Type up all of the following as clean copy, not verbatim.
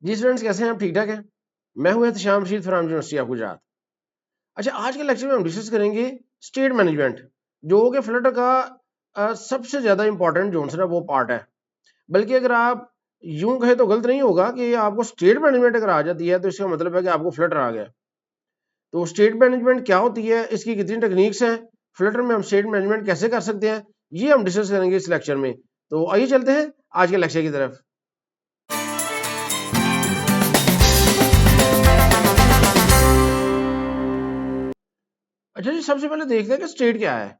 जी students, कैसे हैं आप? ठीक ठाक हैं? मैं हूं Ehtesham Rashid from university of Gujarat. अच्छा, आज के लेक्चर में हम डिस्कस करेंगे स्टेट मैनेजमेंट, जो कि फ्लटर का सबसे ज़्यादा इंपॉर्टेंट जोन है ना, वो पार्ट है। बल्कि अगर आप यूं कहें तो गलत नहीं होगा कि आपको स्टेट मैनेजमेंट अगर आ जाती है तो इसका मतलब है कि आपको फ्लटर आ गया। तो स्टेट मैनेजमेंट क्या होती है, इसकी कितनी टेक्निक्स हैं, फ्लटर में हम स्टेट मैनेजमेंट कैसे कर सकते हैं, ये हम डिस्कस करेंगे इस लेक्चर में। तो आइए चलते हैं आज के लेक्चर की तरफ। अच्छा जी, सबसे पहले देखते हैं कि स्टेट क्या है।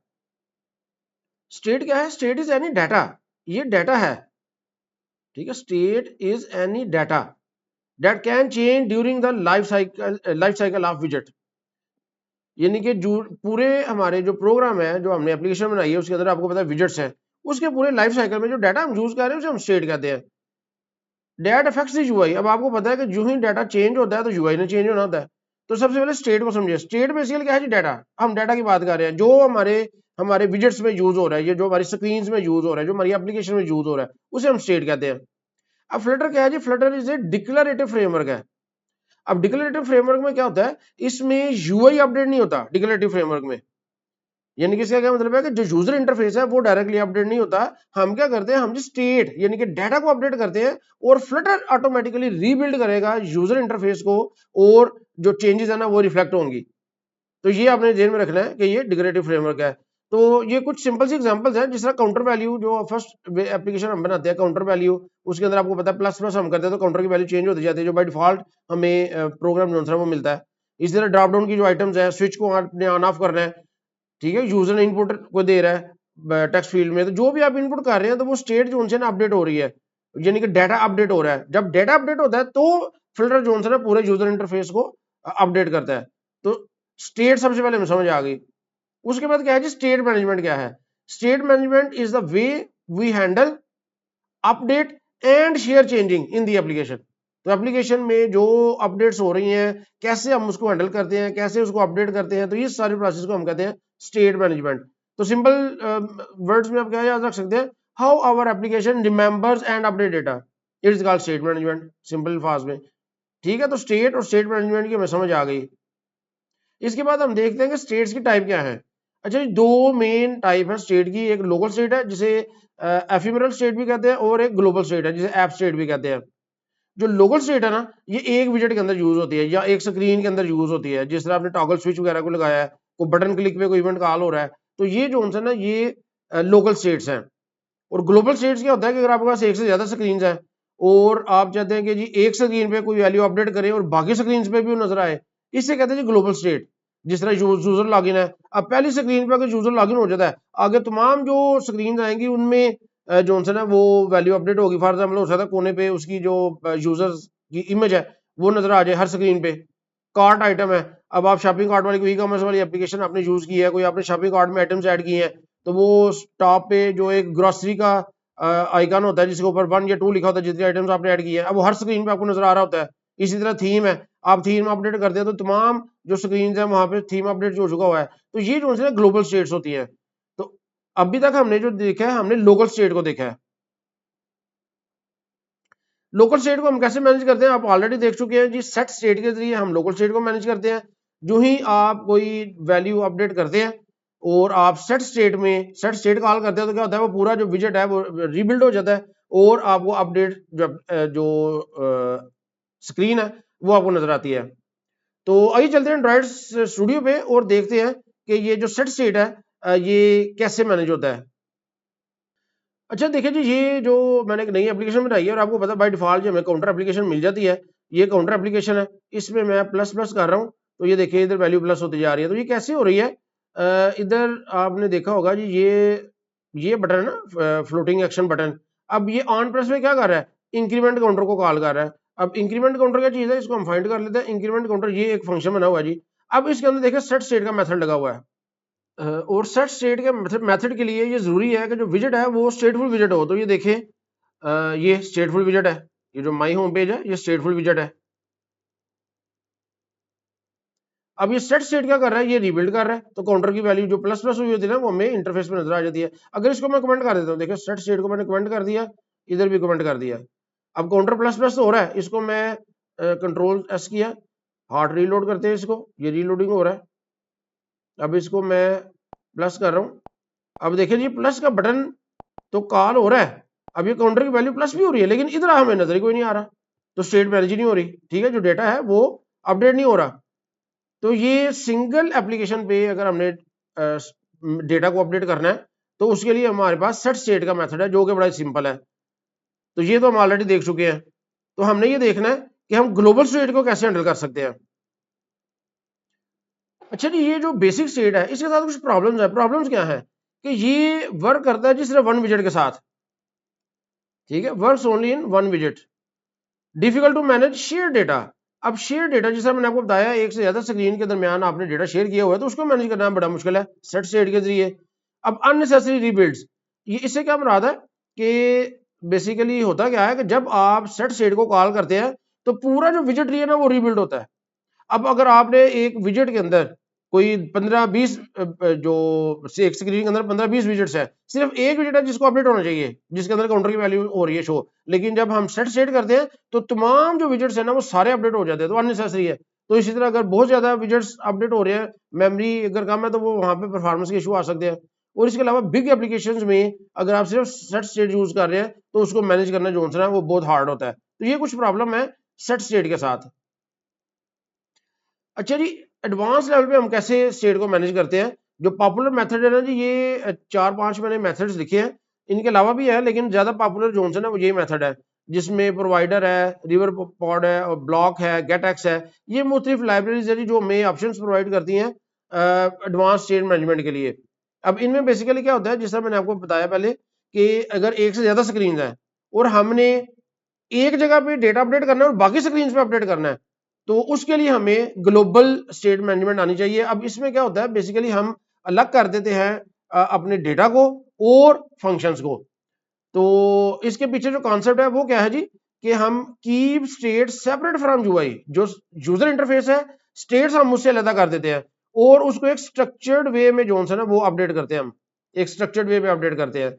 स्टेट क्या है? State is any data. ये डाटा है, ठीक है। State is any data that can change during the life cycle of visit. यानी कि जो पूरे हमारे जो प्रोग्राम है, जो हमने एप्लीकेशन बनाई है, उसके अंदर आपको पता है विजिट्स हैं, उसके पूरे लाइफ साइकिल में जो डाटा हम यूज कर रहे हैं उसे हम स्टेट कहते हैं। That affects the UI. अब आपको पता है कि जो ही डाटा चेंज होता है तो यूआई ने चेंज होना होता है। तो सबसे पहले स्टेट को समझिए। स्टेट बेसिकली क्या है जी? डाटा। हम डाटा की बात कर रहे हैं जो हमारे हमारे विजिट्स में यूज हो रहा है, ये जो हमारी स्क्रीन में यूज हो रहा है, जो हमारी एप्लीकेशन में यूज हो रहा है, उसे हम स्टेट कहते हैं। अब फ्लटर क्या है जी? Flutter is a declarative framework है। अब डिक्लेरेटिव फ्रेमवर्क में क्या होता है? इसमें यूआई अपडेट नहीं होता डिक्लेरेटिव फ्रेमवर्क में। यानी कि इसका क्या मतलब है कि जो यूजर इंटरफेस है वो डायरेक्टली अपडेट नहीं होता। हम क्या करते हैं? हम जो स्टेट यानी कि डाटा को अपडेट करते हैं और फ्लटर ऑटोमेटिकली रीबिल्ड करेगा यूजर इंटरफेस को, और जो चेंजेस है ना वो रिफ्लेक्ट होंगी। तो ये आपने ध्यान में रखना है कि ये डिक्लेरेटिव फ्रेमवर्क है। तो ये कुछ सिंपल सी एग्जांपल्स हैं, जिस तरह काउंटर वैल्यू, जो फर्स्ट एप्लीकेशन हम बनाते हैं काउंटर वैल्यू, उसके अंदर आपको पता है प्लस प्लस हम करते हैं तो काउंटर की वैल्यू चेंज होती जाती है, जो बाय डिफॉल्ट हमें प्रोग्राम जो है वो मिलता है। इसी तरह ड्रॉप डाउन की जो आइटम्स है, स्विच को आपने ऑन ऑफ करना है, ठीक है। यूजर ने इनपुट को दे रहा है टेक्स्ट फील्ड में, तो जो भी आप इनपुट कर रहे हैं तो वो स्टेट जो उनसे ना अपडेट हो रही है, यानी कि डाटा अपडेट हो रहा है। जब डाटा अपडेट होता है तो फिल्टर जो है ना पूरे यूजर इंटरफेस को अपडेट करता है। तो स्टेट सबसे पहले हमें समझ आ गई। उसके बाद क्या है जी? स्टेट मैनेजमेंट क्या है? State management is the way we handle update and share changing in the application. तो एप्लीकेशन में जो अपडेट्स हो रही हैं, कैसे हम उसको हैंडल करते हैं, कैसे उसको अपडेट करते हैं, तो ये सारे प्रोसेस को हम कहते हैं स्टेट मैनेजमेंट। तो सिंपल वर्ड्स में आप क्या याद रख सकते हैं? How our application remembers and update data, it is called state management, simple अल्फाज में। ठीक है, तो स्टेट और स्टेट मैनेजमेंट की हमें समझ आ गई। इसके बाद हम देखते हैं कि स्टेट्स की टाइप क्या है। अच्छा, दो मेन टाइप है स्टेट की। एक लोकल स्टेट है जिसे एफिमरल स्टेट भी कहते हैं, और एक ग्लोबल स्टेट है जिसे ऐप स्टेट भी कहते हैं। जो लोकल स्टेट है ना, ये एक विजेट के अंदर यूज होती है या एक स्क्रीन के अंदर यूज होती है। जिस तरह आपने टॉगल स्विच वगैरह को लगाया है, कोई बटन क्लिक पे कोई इवेंट कॉल हो रहा है, तो ये जो है ना, ये लोकल स्टेट्स हैं। और ग्लोबल स्टेट्स क्या होता है कि अगर आपके पास एक से ज्यादा स्क्रीन है और आप चाहते हैं कि जी एक स्क्रीन पे कोई वैल्यू अपडेट करें और बाकी स्क्रीन पे भी वो नजर आए, इसे कहते हैं जी ग्लोबल स्टेट। जिस तरह यूजर लॉगिन है, अब पहली स्क्रीन पे अगर यूजर लॉगिन हो जाता है, आगे तमाम जो स्क्रीन आएंगी उनमें जो है ना वो वैल्यू अपडेट होगी। फॉर एग्जाम्पल हो सकता है कोने पे उसकी जो यूजर की इमेज है वो नजर आ जाए हर स्क्रीन पे। कार्ट आइटम है, अब आप शॉपिंग कार्ट वाली कोई ई कॉमर्स वाली एप्लीकेशन आपने यूज की है, कोई आपने शॉपिंग कार्ट में आइटम्स ऐड किए हैं, तो वो टॉप पे जो एक ग्रोसरी का आइकन होता है जिसके ऊपर 1 या 2 लिखा होता है, जितनी आइटम्स आपने ऐड की है, अब वो हर स्क्रीन पे आपको नजर आ रहा होता है। इसी तरह थीम है, आप थीम अपडेट करते हैं तो तमाम जो स्क्रीन है वहां पे थीम अपडेट हो चुका हुआ है। तो ये जो है ग्लोबल स्टेट्स होती है। तो अभी तक हमने जो देखा है, हमने लोकल स्टेट को देखा है। लोकल स्टेट को हम कैसे मैनेज करते हैं आप ऑलरेडी देख चुके हैं जी। सेट स्टेट के जरिए हम लोकल स्टेट को मैनेज करते हैं। जो ही आप कोई वैल्यू अपडेट करते हैं और आप सेट स्टेट कॉल करते हैं, तो क्या होता है? वो पूरा जो विजेट है वो रीबिल्ड हो जाता है और आपको अपडेट जो स्क्रीन है वो आपको नजर आती है। तो आइए चलते हैं एंड्रॉइड स्टूडियो पे और देखते हैं कि ये जो सेट स्टेट है ये कैसे मैनेज होता है। अच्छा देखिए जी, ये जो मैंने एक नई एप्लीकेशन बनाई है और आपको पता है बाय डिफॉल्ट जो हमें काउंटर एप्लीकेशन मिल जाती है, ये काउंटर एप्लीकेशन है। इसमें मैं प्लस प्लस कर रहा हूँ तो ये देखिए इधर वैल्यू प्लस होती जा रही है। तो ये कैसे हो रही है? इधर आपने देखा होगा जी, ये बटन है ना, फ्लोटिंग एक्शन बटन। अब ये ऑन प्रेस में क्या कर रहा है? इंक्रीमेंट काउंटर को कॉल कर रहा है। अब इंक्रीमेंट काउंटर क्या चीज है, इसको हम फाइंड कर लेते हैं। इंक्रीमेंट काउंटर ये एक फंक्शन बना हुआ है जी। अब इसके अंदर देखिए सेट स्टेट का मेथड लगा हुआ है। और सेट स्टेट के मेथड के लिए ये जरूरी है कि जो विजेट है वो स्टेटफुल विजेट हो। तो ये देखिए ये स्टेटफुल विजेट है। ये जो माई होम पेज है ये स्टेटफुल विजेट है। अब ये सेट स्टेट क्या कर रहा है? ये रीबिल्ड कर रहा है। तो काउंटर की वैल्यू जो प्लस प्लस हुई होती है ना वो हमें इंटरफेस में नजर आ जाती है। अगर इसको मैं कमेंट कर देता हूँ, देखिए सेट स्टेट को मैंने कमेंट कर दिया, इधर भी कमेंट कर दिया। अब काउंटर प्लस प्लस तो हो रहा है, इसको मैं कंट्रोल एस किया, हार्ड रीलोड करते हैं इसको, ये रीलोडिंग हो रहा है। अब इसको मैं प्लस कर रहा हूं, अब देखिए जी प्लस का बटन तो कॉल हो रहा है, अब ये काउंटर की वैल्यू प्लस भी हो रही है, लेकिन इधर हमें नजर ही कोई नहीं आ रहा, तो स्टेट मैनेज नहीं हो रही। ठीक है, जो डेटा है वो अपडेट नहीं हो रहा। तो ये सिंगल एप्लीकेशन पे अगर हमने डेटा को अपडेट करना है तो उसके लिए हमारे पास सेट स्टेट का मेथड है, जो कि बड़ा सिंपल है। तो ये तो हम ऑलरेडी देख चुके हैं। तो हमने ये देखना है कि हम ग्लोबल स्टेट को कैसे हैंडल कर सकते हैं। अच्छा जी, ये जो बेसिक स्टेट है इसके साथ कुछ प्रॉब्लम्स है। प्रॉब्लम्स क्या है कि ये वर्क करता है जी सिर्फ वन विजेट के साथ। ठीक है, वर्क्स ओनली इन वन विजेट। Difficult to manage share data. अब शेयर डेटा जैसा मैंने आपको बताया, एक से ज्यादा स्क्रीन के दरमियान आपने डेटा शेयर किया हुआ है तो उसको मैनेज करना बड़ा मुश्किल है सेट स्टेट के जरिए। अब अननेसेसरी रीबिल्ड्स, ये इससे क्या मुराद है कि बेसिकली होता क्या है कि जब आप सेट स्टेट को कॉल करते हैं तो पूरा जो विजेट ट्री है ना वो रीबिल्ड होता है। अब अगर आपने एक विजेट के अंदर कोई 15-20 जो एक स्क्रीन के अंदर 15-20 विजेट्स है, सिर्फ एक विजेट है जिसको अपडेट होना चाहिए, जिसके अंदर काउंटर की वैल्यू हो रही है शो, लेकिन जब हम सेट सेट करते हैं तो तमाम जो विजेट्स है ना वो सारे अपडेट हो जाते हैं, तो अननेसेसरी है। तो इसी तरह अगर बहुत ज्यादा विजेट्स अपडेट हो रहे हैं, मेमोरी अगर कम है तो वो वहां पे परफॉर्मेंस के इशू आ सकते हैं। और इसके अलावा बिग एप्लीकेशंस में अगर आप सिर्फ सेट स्टेट यूज कर रहे हैं तो उसको मैनेज करना जो है वो बहुत हार्ड होता है। तो ये कुछ प्रॉब्लम है सेट स्टेट के साथ। अच्छा जी, एडवांस लेवल पे हम कैसे स्टेट को मैनेज करते हैं। जो पॉपुलर मेथड है ना जी, ये 4-5 मैंने मेथड्स लिखे हैं, इनके अलावा भी है लेकिन ज्यादा पॉपुलर जो है ना वो यही मेथड है, जिसमें प्रोवाइडर है, रिवर पॉड है और ब्लॉक है, गेटएक्स है। ये मुख्तलिफ लाइब्रेरीज है जी जो हमें ऑप्शन प्रोवाइड करती हैं एडवांस स्टेट मैनेजमेंट के लिए। अब इनमें बेसिकली क्या होता है, जिस तरह मैंने आपको बताया पहले कि अगर एक से ज्यादा स्क्रीन है और हमने एक जगह पे डेटा अपडेट करना है और बाकी स्क्रीन पे अपडेट करना है, तो उसके लिए हमें ग्लोबल स्टेट मैनेजमेंट आनी चाहिए। अब इसमें क्या होता है, बेसिकली हम अलग कर देते हैं अपने डेटा को और फंक्शंस को। तो इसके पीछे जो कॉन्सेप्ट है वो क्या है जी, कि हम keep state separate from UI, जो यूजर इंटरफेस है स्टेट्स हम उससे अलग कर देते हैं और उसको एक स्ट्रक्चर्ड वे में जो है ना वो अपडेट करते हैं, हम एक स्ट्रक्चर्ड वे में अपडेट करते हैं।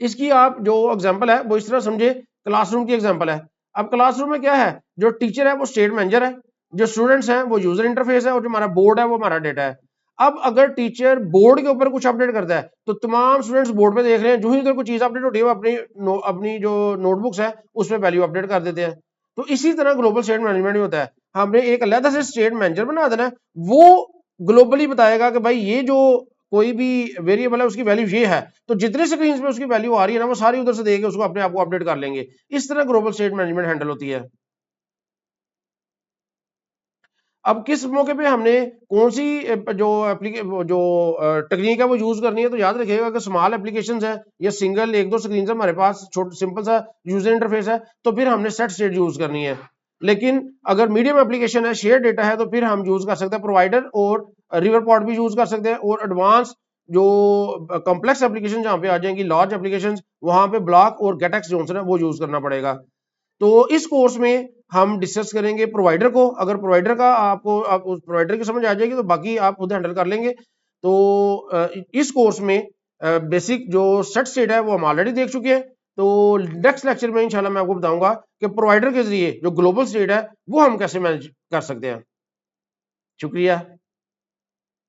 इसकी आप जो एग्जांपल है वो इस तरह समझे, क्लासरूम की एग्जांपल है। अब क्लासरूम में क्या है, जो टीचर है वो स्टेट मैनेजर है, जो स्टूडेंट्स हैं वो यूजर इंटरफेस है और जो हमारा बोर्ड है वो हमारा डेटा है। अब अगर टीचर बोर्ड के ऊपर कुछ अपडेट करता है तो तमाम स्टूडेंट्स बोर्ड पे देख रहे हैं, जो ही उधर कोई चीज अपडेट होती है वो अपनी जो नोटबुक्स है उसमें वैल्यू अपडेट कर देते हैं। तो इसी तरह ग्लोबल स्टेट मैनेजमेंट भी होता है, हमने एक अलग से स्टेट मैनेजर बना देना है, वो ग्लोबली बताएगा कि भाई ये जो कोई भी वेरिएबल है उसकी वैल्यू ये है, तो जितने स्क्रीन पे उसकी वैल्यू आ रही है ना वो सारी उधर से देके उसको अपने आप को अपडेट कर लेंगे। इस तरह ग्लोबल स्टेट मैनेजमेंट हैंडल होती है। अब किस मौके पे हमने कौन सी जो टेक्निक है वो यूज करनी है, तो याद रखिएगा कि स्मॉल एप्लीकेशंस है या सिंगल एक दो स्क्रीन है हमारे पास, छोटा सिंपल सा यूजर इंटरफेस है, तो फिर हमने सेट स्टेट यूज करनी है। लेकिन अगर मीडियम एप्लीकेशन है, शेयर डेटा है, तो फिर हम यूज कर सकते हैं प्रोवाइडर और रिवर पॉड भी यूज कर सकते हैं। और एडवांस जो कॉम्प्लेक्स एप्लीकेशन जहां पे आ जाएंगी, लार्ज एप्लीकेशन, वहां पे ब्लॉक और गेटएक्स जो है वो यूज करना पड़ेगा। तो इस कोर्स में हम डिस्कस करेंगे प्रोवाइडर को। अगर प्रोवाइडर का आपको आप उस प्रोवाइडर की समझ आ जाएगी तो बाकी आप खुद हैंडल कर लेंगे। तो इस कोर्स में बेसिक जो सेट स्टेट है वो हम ऑलरेडी देख चुके हैं। तो नेक्स्ट लेक्चर में इंशाल्लाह मैं आपको बताऊंगा कि प्रोवाइडर के जरिए जो ग्लोबल स्टेट है वो हम कैसे मैनेज कर सकते हैं। शुक्रिया।